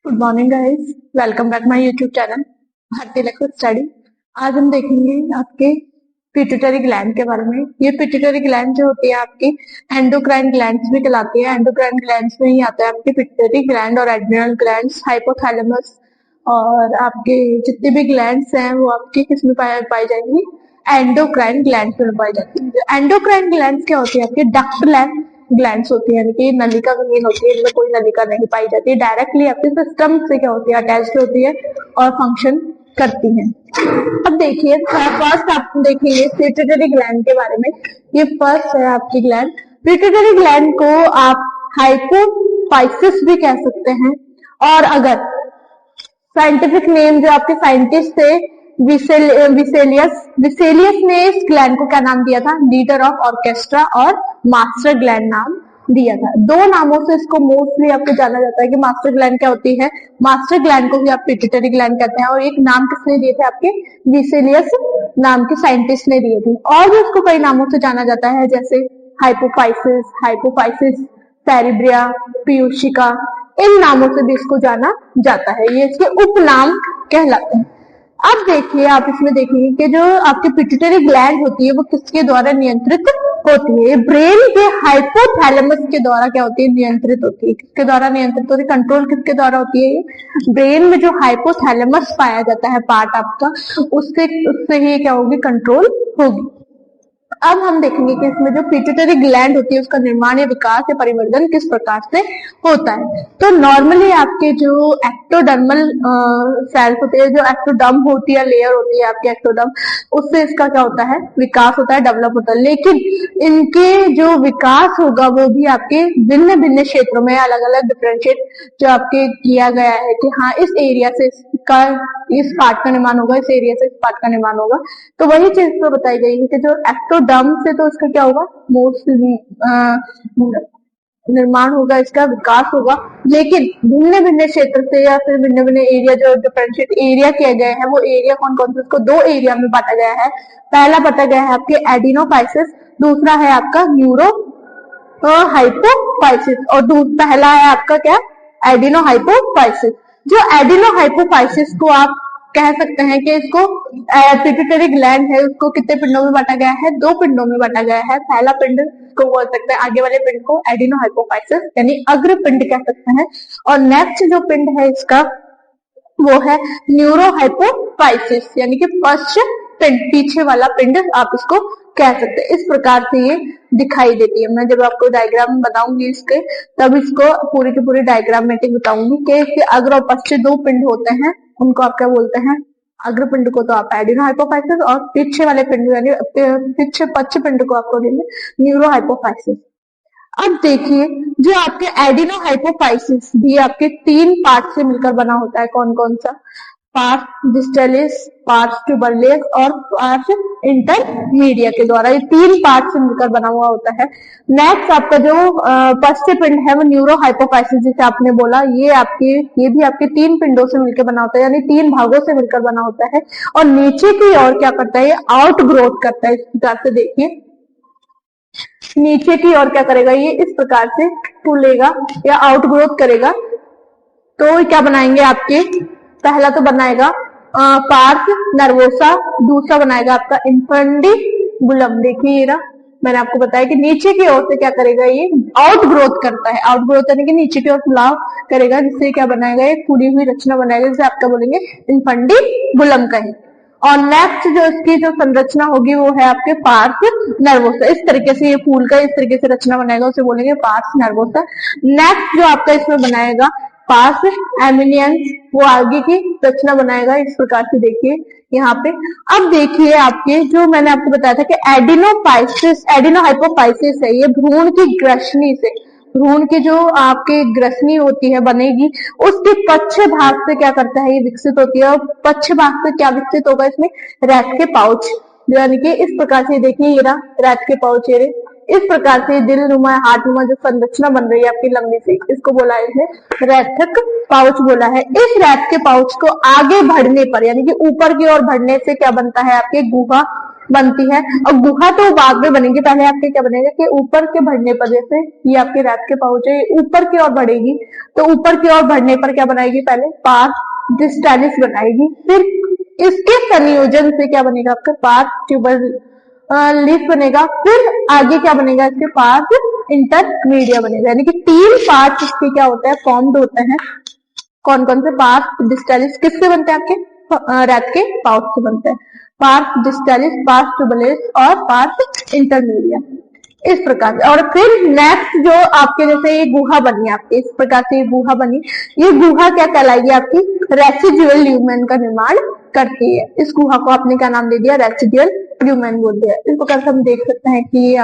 Good morning guys, welcome back my YouTube channel भारतीय language study. आज हम देखेंगे आपके पिट्यूटरी ग्लैंड के बारे में। ये पिट्यूटरी ग्लैंड जो होती है आपकी एंडोक्राइन ग्लैंड्स भी कहलाती है। एंडोक्राइन ग्लैंड्स में ही आता है आपके पिट्यूटरी ग्लैंड और एड्रिनल ग्लैंड्स, हाइपोथैलेमस और आपके जितने भी ग्लैंड्स हैं वो आपके किसमें पाई जाएंगी? एंडोक्राइन ग्लैंड्स में पाई जाती है। एंडोक्राइन ग्लैंड्स क्या होती है? आपके डक्ट ग्लैंड्स होती है, यानी कि नलिका विहीन होती है, इनमें कोई नलिका नहीं पाई जाती है। डायरेक्टली आपके सिस्टम से क्या होती है? अटैच्ड होती है और फंक्शन करती है। अब देखिए, फर्स्ट आप देखेंगे पिट्यूटरी ग्लैंड के बारे में। ये फर्स्ट है आपकी ग्लैंड। पिट्यूटरी ग्लैंड को आप हाइपोफाइसिस भी कह सकते हैं, और अगर साइंटिफिक नेम जो आपके साइंटिस्ट थे विसेलियस ने इस ग्लैंड को क्या नाम दिया था? लीडर ऑफ ऑर्केस्ट्रा और मास्टर ग्लैंड नाम दिया था। दो नामों से इसको मोस्टली आपको जाना जाता है कि मास्टर ग्लैंड क्या होती है, मास्टर ग्लैंड को भी आप पिट्यूटरी ग्लैंड कहते हैं। और एक नाम किसने दिए थे? आपके विसेलियस नाम के साइंटिस्ट ने दिए थे। और भी इसको कई नामों से जाना जाता है, जैसे हाइपोफाइसिस, सेरिब्रिया, पियूशिका, इन नामों से भी इसको जाना जाता है। ये इसके उपनाम कहलाते हैं। अब देखिए, आप इसमें देखेंगे कि जो आपकी पिट्यूटरी ग्लैंड होती है वो किसके द्वारा नियंत्रित होती है? ब्रेन के हाइपोथैलेमस के द्वारा क्या होती है? नियंत्रित होती है। किसके द्वारा नियंत्रित होती है? कंट्रोल किसके द्वारा होती है? ये ब्रेन में जो हाइपोथैलेमस पाया जाता है पार्ट आपका, उससे ही क्या होगी? कंट्रोल होगी। अब हम देखेंगे कि इसमें जो पिट्यूटरी ग्लैंड होती है उसका निर्माण या विकास या परिवर्तन किस प्रकार से होता है। तो नॉर्मली आपके जो एक्टोडर्मल सेल्स होते हैं, जो एक्टोडर्म होती है, लेयर होती है आपके एक्टोडर्म, उससे इसका क्या होता है? विकास होता है, डेवलप होता है। लेकिन इनके जो विकास होगा वो भी आपके भिन्न भिन्न क्षेत्रों में अलग अलग डिफरेंशिएट जो आपके किया गया है कि हाँ इस एरिया से इसका इस पार्ट का निर्माण होगा, इस एरिया से इस पार्ट का निर्माण होगा। तो वही चीज तो बताई गई है कि जो एक्टोडर्म से तो इसका क्या होगा? निर्माण होगा, इसका विकास होगा। लेकिन भिन्न भिन्न क्षेत्र से या फिर भिन्न भिन्न एरिया जो डिफरेंशिएट एरिया किए गए हैं वो एरिया कौन कौन से? इसको दो एरिया में बांटा गया है। पहला बांटा गया है आपके एडिनोफाइसिस, दूसरा है आपका न्यूरो हाइपोफाइसिस। और पहला है आपका क्या? Adeno hypophysis. जो एडिनो हाइपोफाइसिस को आप कह सकते हैं कि इसको पिट्यूटरी ग्लैंड है, उसको कितने पिंडों में बांटा गया है? दो पिंडों में बांटा गया है। पहला पिंड को बोल सकते हैं, आगे वाले पिंड को एडिनो हाइपोफाइसिस यानी अग्र पिंड कह सकते हैं। और नेक्स्ट जो पिंड है इसका वो है न्यूरो हाइपोफाइसिस यानी कि पश्च पिंड, पीछे वाला पिंड आप इसको कह सकते हैं। इस प्रकार से ये दिखाई देती है। मैं जब आपको डायग्राम बताऊंगी इसके, तब इसको पूरी की पूरी डायग्रामेटिक बताऊंगी कि इसके अग्र और पश्च दो पिंड होते हैं, उनको आप क्या बोलते हैं? अग्र पिंड को तो आप एडिनो हाइपोफाइसिस और पीछे वाले पिंड यानी पीछे पश्च पिंड को आपको न्यूरो हाइपोफाइसिस। अब देखिए, जो आपके एडिनो हाइपोफाइसिस भी आपके तीन पार्ट से मिलकर बना होता है। कौन कौन सा? पार्ट डिस्टलिस, पार्ट ट्यूबरलेस और पार्ट इंटरमीडिया के द्वारा, ये तीन पार्ट से मिलकर बना हुआ होता है। नेक्स्ट आपका जो पश्च पिंड है वो न्यूरो हाइपोफाइसिस, जिसे आपने बोला, ये भी आपके तीन पिंडों से मिलकर बना होता है, यानी तीन भागों से मिलकर बना होता है। और नीचे की ओर क्या करता है? आउट ग्रोथ करता है। इस प्रकार से देखिए, नीचे की ओर क्या करेगा? ये इस प्रकार से फूलेगा या आउट ग्रोथ करेगा। तो क्या बनाएंगे आपके? पहला तो बनाएगा पार्स नर्वोसा, दूसरा बनाएगा आपका इंफंडिबुलम। देखिए ना, मैंने आपको बताया कि नीचे की ओर से क्या करेगा? ये आउट ग्रोथ करता है। आउट ग्रोथ यानी कि नीचे की ओर फुलाव करेगा, जिससे क्या बनाएगा? एक फूली हुई रचना बनाएगा, जिसे आपका बोलेंगे इंफंडिबुलम कहें। और नेक्स्ट जो इसकी जो संरचना होगी वो है आपके पार्स नर्वोसा। इस तरीके से ये फूल का इस तरीके से रचना बनाएगा, उसे बोलेंगे पार्स नर्वोसा। नेक्स्ट जो आपका इसमें बनाएगा पार्स एमिनियंस, वो आगे की रचना बनाएगा। इस प्रकार से देखिए यहाँ पे। अब देखिए आपके जो मैंने आपको बताया था कि एडिनो हाइपोफाइसिस है, ये भ्रूण की ग्रसनी से, भ्रूण की जो आपके ग्रसनी होती है बनेगी, उसके पश्च भाग से क्या करता है? ये विकसित होती है। और पश्च भाग से क्या विकसित होगा? इसमें रैट के पाउच, यानी कि इस प्रकार से देखिए ये रहा रैट के पाउच। ये इस प्रकार से दिल नुमा हार्ट नुमा जो संरचना बन रही है आपकी लंबी सी, इसको बोला है रैथक पाउच बोला है। इस रैथ के पाउच को आगे बढ़ने पर यानी कि ऊपर की ओर बढ़ने से क्या बनता है? आपके गुहा बनती है। और गुहा तो बाद में बनेगी, पहले आपके क्या बनेगा कि ऊपर के बढ़ने पर, जैसे ये आपके रैट के पाउच है, ऊपर की ओर बढ़ेगी, तो ऊपर की ओर बढ़ने पर क्या बनाएगी, पहले पार्स डिस्टालिस बनाएगी, फिर इसके संयोजन से क्या बनेगा आपका पार्स ट्यूबर लीफ बनेगा, फिर आगे क्या बनेगा इसके पार्स इंटरमीडिया बनेगा। यानी कि 3 पार्ट इसके क्या होता है फॉर्म्ड होते हैं। कौन कौन से पार्स डिस्टालिस किससे बनते हैं, आपके रैट के पाउच से बनते हैं, पार्स डिस्टालिस, पार्स ट्यूबुलस और पार्स इंटरमीडिया, इस प्रकार से। और फिर नेक्स्ट जो आपके जैसे ये गुहा बनी आपकी, इस प्रकार से ये गुहा बनी, ये गुहा क्या कहलाएगी आपकी रेसिडुअल ल्यूमेन का निर्माण करती है। इस गुहा को आपने क्या नाम दे दिया, रेसिडुअल ल्यूमेन बोल दिया। इस प्रकार से हम देख सकते हैं कि